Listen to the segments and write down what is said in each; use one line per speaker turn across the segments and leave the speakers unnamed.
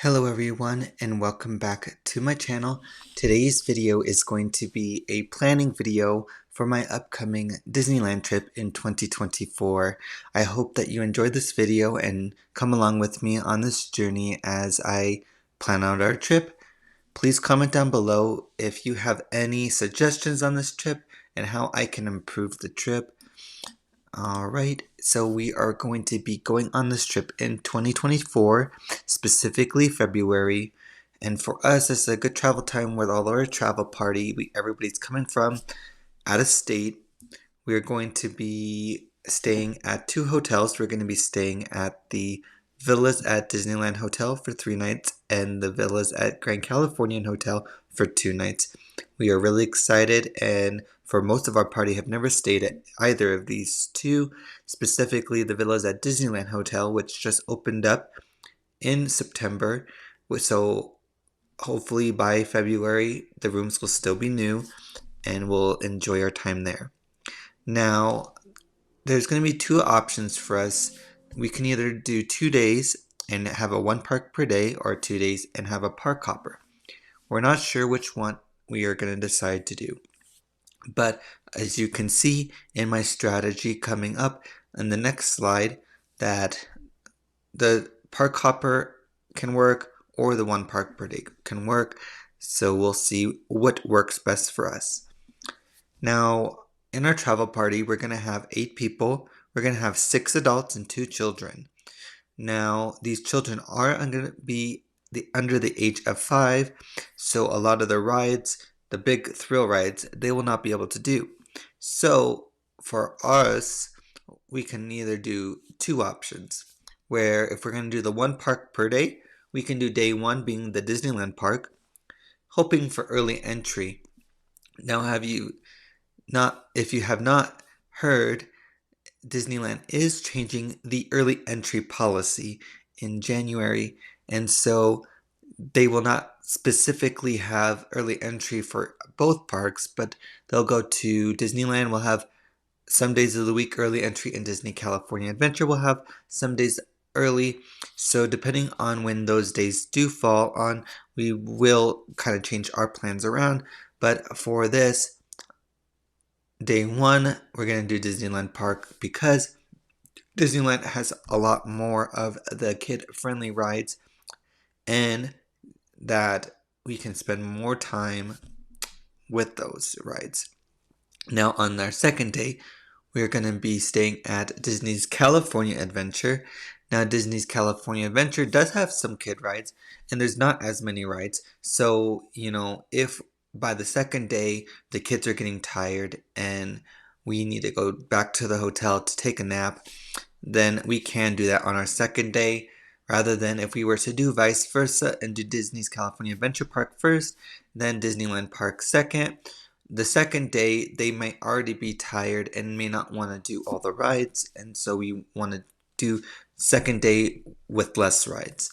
Hello everyone and welcome back to my channel. Today's video is going to be a planning video for my upcoming Disneyland trip in 2024. I hope that you enjoyed this video and come along with me on this journey as I plan out our trip. Please comment down below if you have any suggestions on this trip and how I can improve the trip. Alright, so we are going to be going on this trip in 2024, specifically February. And for us, it's a good travel time with all our travel party. Everybody's coming from out of state. We're going to be staying at two hotels. We're going to be staying at the Villas at Disneyland Hotel for 3 nights and the Villas at Grand Californian Hotel for 2 nights. We are really excited, and for most of our party have never stayed at either of these two, specifically the Villas at Disneyland Hotel, which just opened up in September. So hopefully by February the rooms will still be new and we'll enjoy our time there. Now, there's going to be two options for us. We can either do 2 days and have a 1 park per day, or 2 days and have a park hopper. We're not sure which one we are going to decide to do. But as you can see in my strategy coming up in the next slide, that the park hopper can work or the 1 park per day can work. So we'll see what works best for us. Now, in our travel party, we're going to have 8 people. We're going to have 6 adults and 2 children. Now, these children are going to be under the age of 5, so a lot of the rides, the big thrill rides, they will not be able to do. So, for us, we can either do 2 options, where if we're going to do the 1 park per day, we can do day 1 being the Disneyland park, hoping for early entry. Now, if you have not heard, Disneyland is changing the early entry policy in January, and so they will not specifically have early entry for both parks, but they'll go to Disneyland will have some days of the week early entry, and Disney California Adventure will have some days early. So depending on when those days do fall on, we will kind of change our plans around. But for this day 1, we're going to do Disneyland Park because Disneyland has a lot more of the kid-friendly rides, and that we can spend more time with those rides. Now, on our second day, we're going to be staying at Disney's California Adventure. Now, Disney's California Adventure does have some kid rides, and there's not as many rides. So, if by the second day the kids are getting tired and we need to go back to the hotel to take a nap, then we can do that on our second day, rather than if we were to do vice versa and do Disney's California Adventure Park first, then Disneyland Park second. The second day, they might already be tired and may not want to do all the rides, and so we want to do second day with less rides.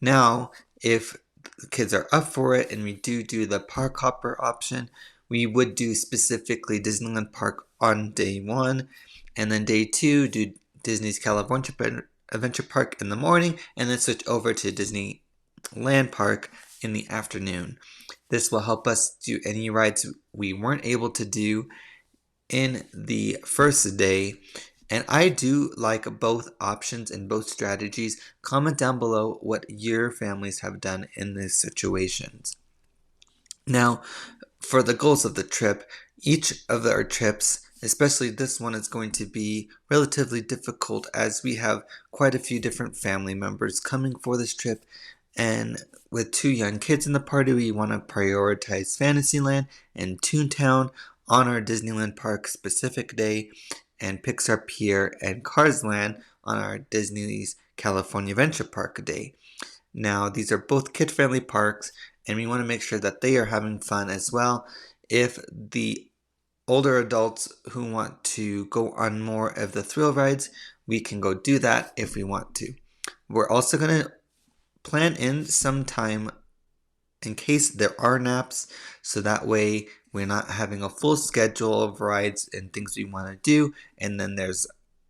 Now, if the kids are up for it and we do the park hopper option, we would do specifically Disneyland Park on day 1, and then day 2 do Disney's California Adventure Park in the morning, and then switch over to Disneyland Park in the afternoon. This will help us do any rides we weren't able to do in the first day. And I do like both options and both strategies. Comment down below what your families have done in these situations. Now, for the goals of the trip, each of our trips, especially this one, is going to be relatively difficult as we have quite a few different family members coming for this trip. And with 2 young kids in the party, we want to prioritize Fantasyland and Toontown on our Disneyland Park specific day, and Pixar Pier and Cars Land on our Disney's California Adventure Park day. Now, these are both kid-friendly parks, and we want to make sure that they are having fun as well. If the older adults who want to go on more of the thrill rides, we can go do that if we want to. We're also going to plan in some time in case there are naps, so that way we're not having a full schedule of rides and things we want to do, and then there's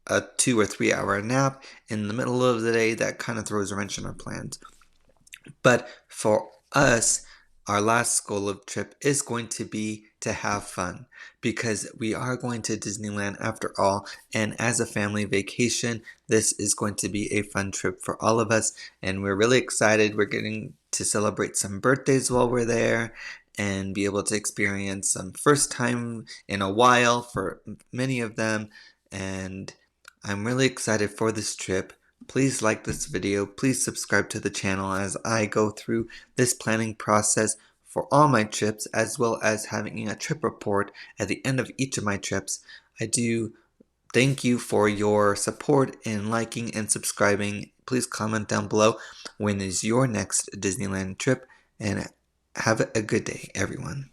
a 2 or 3 hour nap in the middle of the day that kind of throws a wrench in our plans. But for us, our last goal of trip is going to be to have fun because we are going to Disneyland after all. And as a family vacation, this is going to be a fun trip for all of us. And we're really excited. We're getting to celebrate some birthdays while we're there and be able to experience some first time in a while for many of them. And I'm really excited for this trip. Please like this video, please subscribe to the channel as I go through this planning process for all my trips, as well as having a trip report at the end of each of my trips. I do thank you for your support in liking and subscribing. Please comment down below when is your next Disneyland trip, and have a good day, everyone.